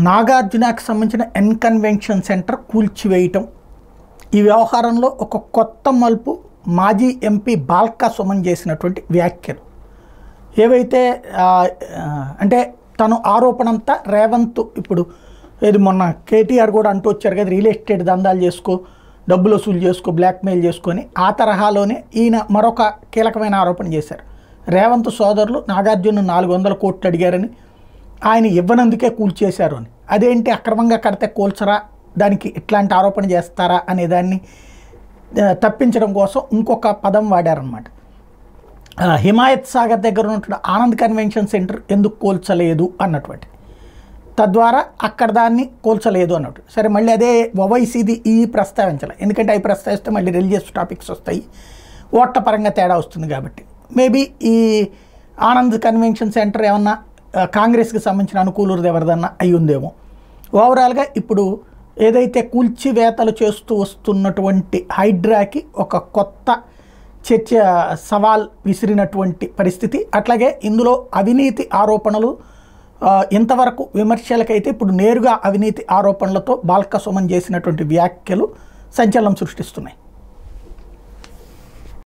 నాగార్జునకు సంబంధించిన convention centre కూల్చివేయటం, ఈ వ్యవహారంలో ఒక కొత్త మలుపు మాజీ ఎంపీ బాల్కా సుమన్ చేసినటువంటి వ్యాఖ్యలు ఏవైతే అంటే తను ఆరోపణ అంతా రేవంత్ ఇప్పుడు ఇది మొన్న కేటీఆర్ కూడా అంటూ వచ్చారు కదా, రియల్ ఎస్టేట్ దందాలు చేసుకో, డబ్బులు వసూలు చేసుకో, బ్లాక్మెయిల్ చేసుకొని ఆ తరహాలోనే ఈయన మరొక కీలకమైన ఆరోపణ చేశారు. రేవంత్ సోదరులు నాగార్జున 400 కోట్లు అడిగారని, ఆయన ఇవ్వనందుకే కూల్చేశారు అని. అదేంటి అక్రమంగా కడితే కూల్చరా, దానికి ఇట్లాంటి ఆరోపణ చేస్తారా అనే దాన్ని తప్పించడం కోసం ఇంకొక పదం వాడారనమాట. హిమాయత్ సాగర్ దగ్గర ఉన్నటువంటి ఆనంద్ కన్వెన్షన్ సెంటర్ ఎందుకు కూల్చలేదు అన్నటువంటి, తద్వారా అక్కడ దాన్ని కూల్చలేదు అన్నట్టు. సరే, మళ్ళీ అదే ఓవైసీది ఈ ప్రస్తావించాలి, ఎందుకంటే అవి ప్రస్తావిస్తే మళ్ళీ రిలీజియస్ టాపిక్స్ వస్తాయి, ఓట్ల పరంగా తేడా వస్తుంది కాబట్టి. మేబీ ఈ ఆనంద్ కన్వెన్షన్ సెంటర్ ఏమన్నా కాంగ్రెస్కి సంబంధించిన అనుకూలుది ఎవరిదన్నా అయి ఉందేమో. ఓవరాల్గా ఇప్పుడు ఏదైతే కూల్చివేతలు చేస్తూ వస్తున్నటువంటి హైడ్రాకి ఒక కొత్త చర్చ సవాల్ విసిరినటువంటి పరిస్థితి. అట్లాగే ఇందులో అవినీతి ఆరోపణలు ఇంతవరకు విమర్శలకైతే ఇప్పుడు నేరుగా అవినీతి ఆరోపణలతో బాల్కా సుమన్ చేసినటువంటి వ్యాఖ్యలు సంచలనం సృష్టిస్తున్నాయి.